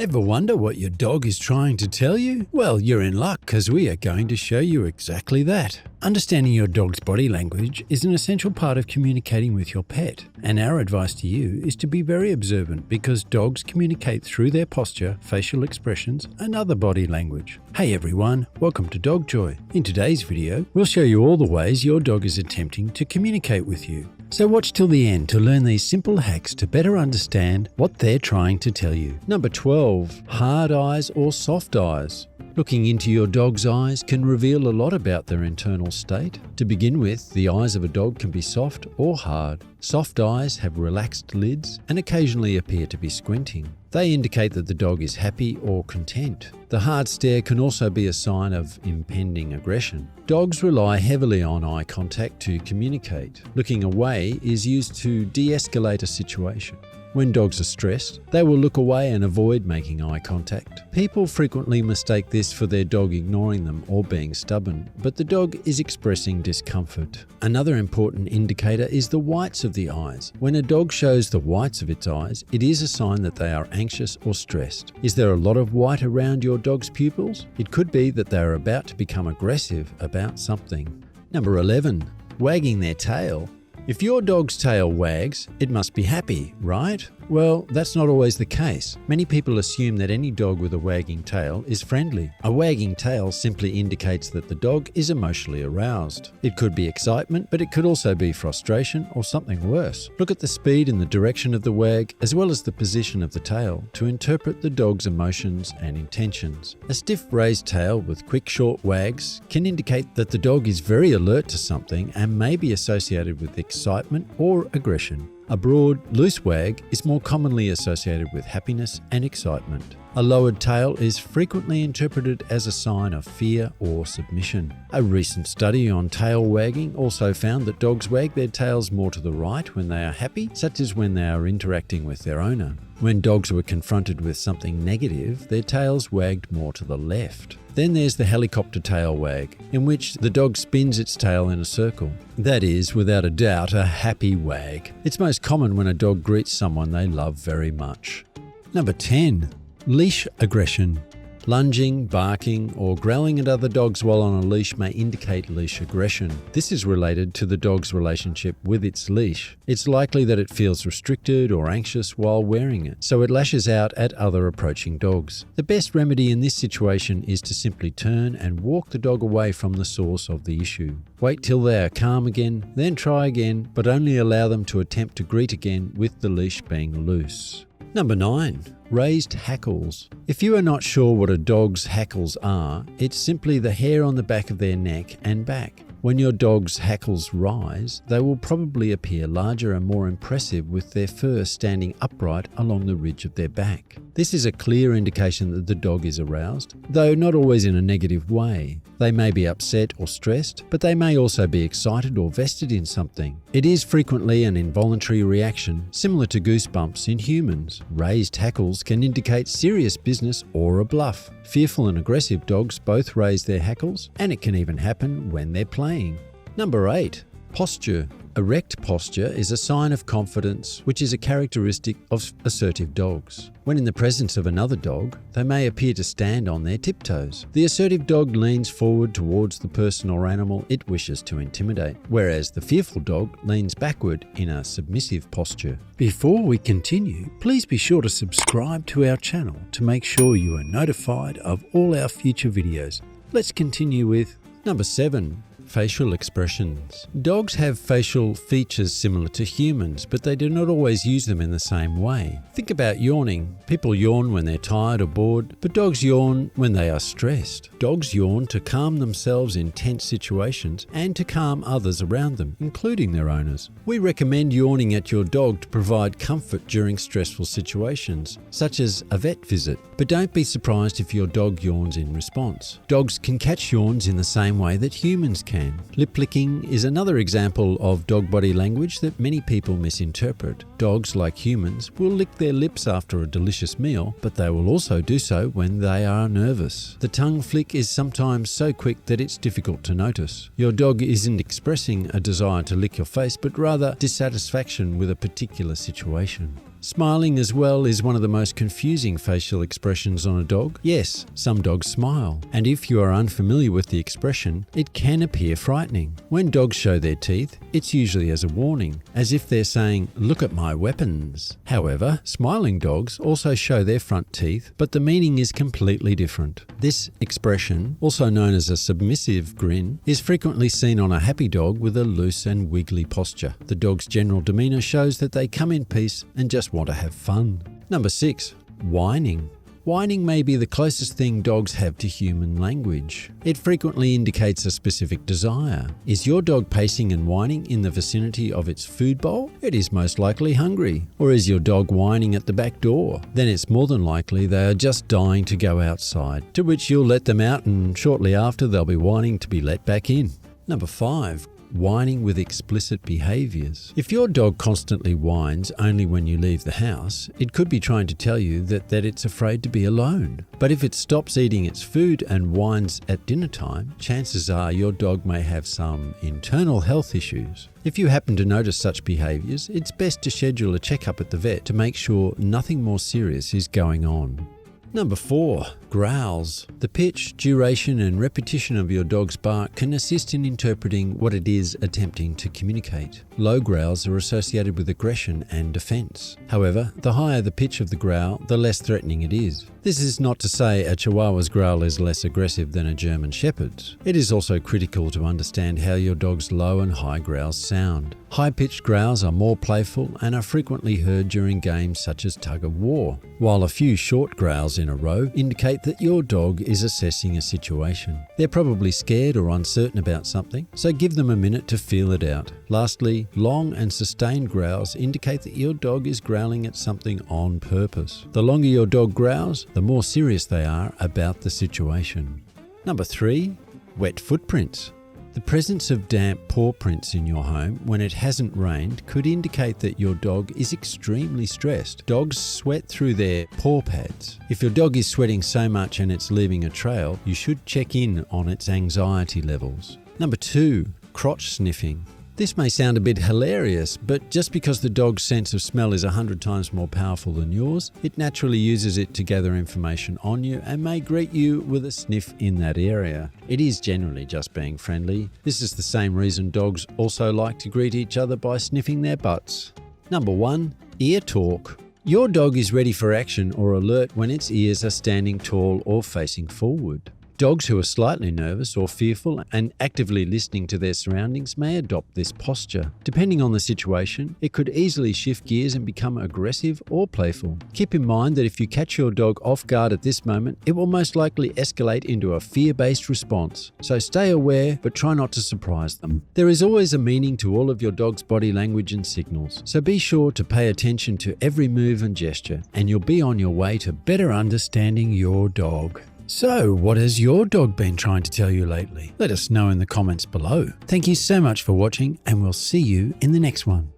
Ever wonder what your dog is trying to tell you? Well, you're in luck because we are going to show you exactly that. Understanding your dog's body language is an essential part of communicating with your pet, and our advice to you is to be very observant because dogs communicate through their posture, facial expressions, and other body language. Hey everyone, welcome to Dog Joy. In today's video, we'll show you all the ways your dog is attempting to communicate with you. So watch till the end to learn these simple hacks to better understand what they're trying to tell you. Number 12, hard eyes or soft eyes. Looking into your dog's eyes can reveal a lot about their internal state. To begin with, the eyes of a dog can be soft or hard. Soft eyes have relaxed lids and occasionally appear to be squinting. They indicate that the dog is happy or content. The hard stare can also be a sign of impending aggression. Dogs rely heavily on eye contact to communicate. Looking away is used to de-escalate a situation. When dogs are stressed, they will look away and avoid making eye contact. People frequently mistake this for their dog ignoring them or being stubborn, but the dog is expressing discomfort. Another important indicator is the whites of the eyes. When a dog shows the whites of its eyes, it is a sign that they are anxious or stressed. Is there a lot of white around your dog's pupils? It could be that they are about to become aggressive about something. Number 11, wagging their tail. If your dog's tail wags, it must be happy, right? Well, that's not always the case. Many people assume that any dog with a wagging tail is friendly. A wagging tail simply indicates that the dog is emotionally aroused. It could be excitement, but it could also be frustration or something worse. Look at the speed and the direction of the wag, as well as the position of the tail, to interpret the dog's emotions and intentions. A stiff raised tail with quick short wags can indicate that the dog is very alert to something and may be associated with excitement or aggression. A broad, loose wag is more commonly associated with happiness and excitement. A lowered tail is frequently interpreted as a sign of fear or submission. A recent study on tail wagging also found that dogs wag their tails more to the right when they are happy, such as when they are interacting with their owner. When dogs were confronted with something negative, their tails wagged more to the left. Then there's the helicopter tail wag, in which the dog spins its tail in a circle. That is, without a doubt, a happy wag. It's most common when a dog greets someone they love very much. Number 10, leash aggression. Lunging, barking, or growling at other dogs while on a leash may indicate leash aggression. This is related to the dog's relationship with its leash. It's likely that it feels restricted or anxious while wearing it, so it lashes out at other approaching dogs. The best remedy in this situation is to simply turn and walk the dog away from the source of the issue. Wait till they are calm again, then try again, but only allow them to attempt to greet again with the leash being loose. Number 9, raised hackles. If you are not sure what a dog's hackles are, it's simply the hair on the back of their neck and back. When your dog's hackles rise, they will probably appear larger and more impressive with their fur standing upright along the ridge of their back. This is a clear indication that the dog is aroused, though not always in a negative way. They may be upset or stressed, but they may also be excited or vested in something. It is frequently an involuntary reaction, similar to goosebumps in humans. Raised hackles can indicate serious business or a bluff. Fearful and aggressive dogs both raise their hackles, and it can even happen when they're playing. Number 8, posture. Erect posture is a sign of confidence, which is a characteristic of assertive dogs. When in the presence of another dog, they may appear to stand on their tiptoes. The assertive dog leans forward towards the person or animal it wishes to intimidate, whereas the fearful dog leans backward in a submissive posture. Before we continue, please be sure to subscribe to our channel to make sure you are notified of all our future videos. Let's continue with number 7. Facial expressions. Dogs have facial features similar to humans, but they do not always use them in the same way. Think about yawning. People yawn when they're tired or bored, but dogs yawn when they are stressed. Dogs yawn to calm themselves in tense situations and to calm others around them, including their owners. We recommend yawning at your dog to provide comfort during stressful situations, such as a vet visit. But don't be surprised if your dog yawns in response. Dogs can catch yawns in the same way that humans can. Lip licking is another example of dog body language that many people misinterpret. Dogs, like humans, will lick their lips after a delicious meal, but they will also do so when they are nervous. The tongue flick is sometimes so quick that it's difficult to notice. Your dog isn't expressing a desire to lick your face, but rather dissatisfaction with a particular situation. Smiling as well is one of the most confusing facial expressions on a dog. Yes, some dogs smile, and if you are unfamiliar with the expression, it can appear frightening. When dogs show their teeth, it's usually as a warning, as if they're saying, "Look at my weapons." However, smiling dogs also show their front teeth, but the meaning is completely different. This expression, also known as a submissive grin, is frequently seen on a happy dog with a loose and wiggly posture. The dog's general demeanor shows that they come in peace and just want to have fun. Number 6. Whining. Whining may be the closest thing dogs have to human language. It frequently indicates a specific desire. Is your dog pacing and whining in the vicinity of its food bowl? It is most likely hungry. Or is your dog whining at the back door? Then it's more than likely they are just dying to go outside, to which you'll let them out and shortly after they'll be whining to be let back in. Number 5. Whining with explicit behaviors. If your dog constantly whines only when you leave the house, it could be trying to tell you that it's afraid to be alone. But if it stops eating its food and whines at dinner time, chances are your dog may have some internal health issues. If you happen to notice such behaviors, it's best to schedule a checkup at the vet to make sure nothing more serious is going on. Number 4. Growls. The pitch, duration and repetition of your dog's bark can assist in interpreting what it is attempting to communicate. Low growls are associated with aggression and defense. However, the higher the pitch of the growl, the less threatening it is. This is not to say a Chihuahua's growl is less aggressive than a German Shepherd's. It is also critical to understand how your dog's low and high growls sound. High-pitched growls are more playful and are frequently heard during games such as tug of war, while a few short growls in a row indicate that your dog is assessing a situation. They're probably scared or uncertain about something, so give them a minute to feel it out. Lastly, long and sustained growls indicate that your dog is growling at something on purpose. The longer your dog growls, the more serious they are about the situation. Number 3. Wet footprints. The presence of damp paw prints in your home when it hasn't rained could indicate that your dog is extremely stressed. Dogs sweat through their paw pads. If your dog is sweating so much and it's leaving a trail, you should check in on its anxiety levels. Number 2. Crotch sniffing. This may sound a bit hilarious, but just because the dog's sense of smell is 100 times more powerful than yours, it naturally uses it to gather information on you and may greet you with a sniff in that area. It is generally just being friendly. This is the same reason dogs also like to greet each other by sniffing their butts. Number 1. Ear talk. Your dog is ready for action or alert when its ears are standing tall or facing forward. Dogs who are slightly nervous or fearful and actively listening to their surroundings may adopt this posture. Depending on the situation, it could easily shift gears and become aggressive or playful. Keep in mind that if you catch your dog off guard at this moment, it will most likely escalate into a fear-based response. So stay aware, but try not to surprise them. There is always a meaning to all of your dog's body language and signals, so be sure to pay attention to every move and gesture, and you'll be on your way to better understanding your dog. So, what has your dog been trying to tell you lately? Let us know in the comments below. Thank you so much for watching, and we'll see you in the next one.